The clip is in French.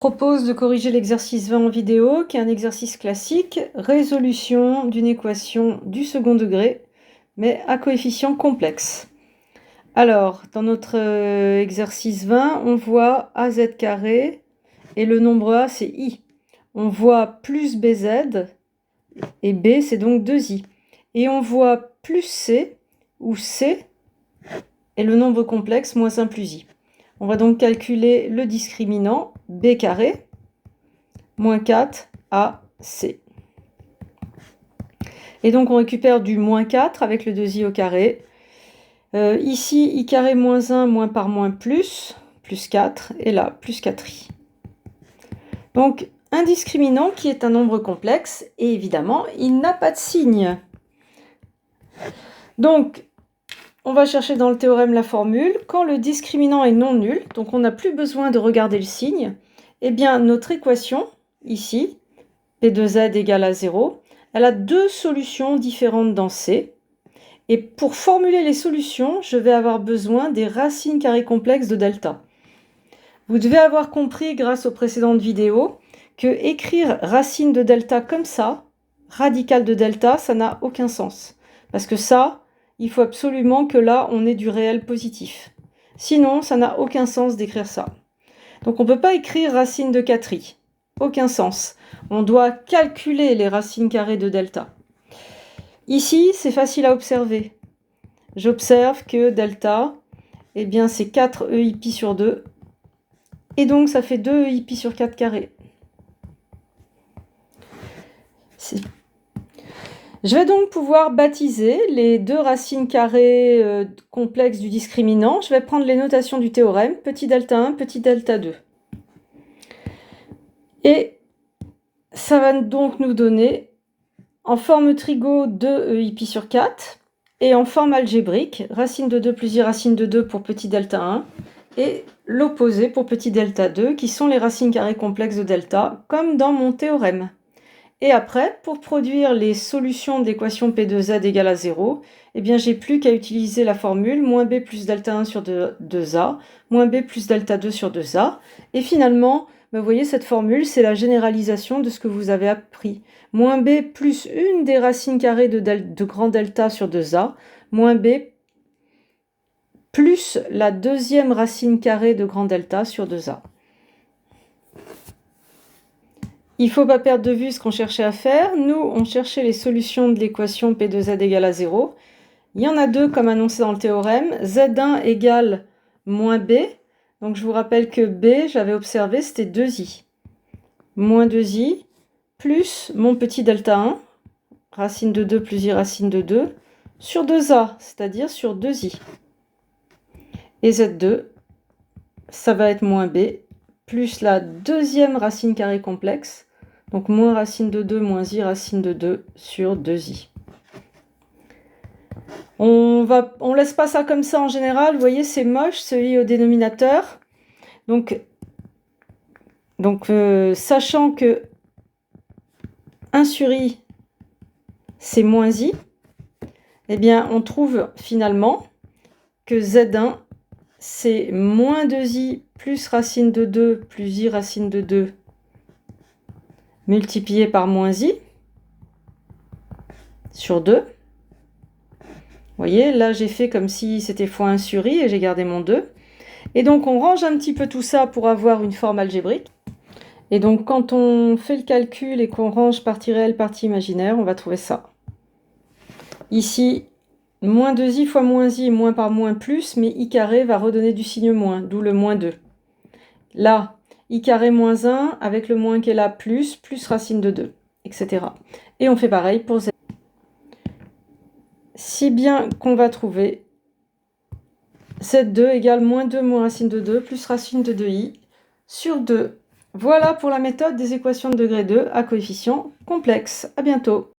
Propose de corriger l'exercice 20 en vidéo, qui est un exercice classique, résolution d'une équation du second degré, mais à coefficient complexe. Alors, dans notre exercice 20, on voit AZ carré, et le nombre A, c'est I. On voit plus BZ, et B, c'est donc 2I. Et on voit plus C, où C est le nombre complexe moins 1 plus I. On va donc calculer le discriminant B carré moins 4AC. Et donc on récupère du moins 4 avec le 2i au carré. Ici, i carré moins 1, moins par moins plus 4, et là, plus 4i. Donc un discriminant qui est un nombre complexe, et évidemment, il n'a pas de signe. Donc, on va chercher dans le théorème la formule. Quand le discriminant est non nul, donc on n'a plus besoin de regarder le signe, eh bien notre équation, ici, P2Z égale à 0, elle a deux solutions différentes dans C. Et pour formuler les solutions, je vais avoir besoin des racines carrées complexes de delta. Vous devez avoir compris, grâce aux précédentes vidéos, que écrire racine de delta comme ça, radicale de delta, ça n'a aucun sens. Parce que ça, il faut absolument que là, on ait du réel positif. Sinon, ça n'a aucun sens d'écrire ça. Donc on ne peut pas écrire racine de 4i. Aucun sens. On doit calculer les racines carrées de delta. Ici, c'est facile à observer. J'observe que delta, eh bien, c'est 4 EIpi sur 2. Et donc, ça fait 2 EIpi sur 4 carré. Je vais donc pouvoir baptiser les deux racines carrées complexes du discriminant. Je vais prendre les notations du théorème, petit delta 1, petit delta 2. Et ça va donc nous donner, en forme trigo, 2 EIpi sur 4, et en forme algébrique, racine de 2 plus i racine de 2 pour petit delta 1, et l'opposé pour petit delta 2, qui sont les racines carrées complexes de delta, comme dans mon théorème. Et après, pour produire les solutions de l'équation P2Z égale à 0, eh bien, j'ai plus qu'à utiliser la formule moins B plus delta 1 sur 2A, moins B plus delta 2 sur 2A. Et finalement, vous voyez, cette formule, c'est la généralisation de ce que vous avez appris. Moins B plus une des racines carrées de grand delta sur 2A, moins B plus la deuxième racine carrée de grand delta sur 2A. Il ne faut pas perdre de vue ce qu'on cherchait à faire. Nous, on cherchait les solutions de l'équation P2Z égale à 0. Il y en a deux comme annoncé dans le théorème. Z1 égale moins B. Donc je vous rappelle que B, j'avais observé, c'était 2i. Moins 2i plus mon petit delta 1, racine de 2 plus i racine de 2, sur 2a, c'est-à-dire sur 2i. Et Z2, ça va être moins B, plus la deuxième racine carrée complexe, donc moins racine de 2 moins i racine de 2 sur 2i. On laisse pas ça comme ça en général, vous voyez c'est moche, ce i au dénominateur. Donc sachant que 1 sur i c'est moins i, eh bien on trouve finalement que Z1 c'est moins 2i plus racine de 2 plus i racine de 2 multiplié par moins i sur 2. Vous voyez, là j'ai fait comme si c'était fois 1 sur i et j'ai gardé mon 2. Et donc on range un petit peu tout ça pour avoir une forme algébrique. Et donc quand on fait le calcul et qu'on range partie réelle, partie imaginaire, on va trouver ça. Ici, moins 2i fois moins i, moins par moins plus, mais i carré va redonner du signe moins, d'où le moins 2. Là, i carré moins 1, avec le moins qui est là, plus racine de 2, etc. Et on fait pareil pour z. Si bien qu'on va trouver z2 égale moins 2 moins racine de 2 plus racine de 2i sur 2. Voilà pour la méthode des équations de degré 2 à coefficient complexe. À bientôt.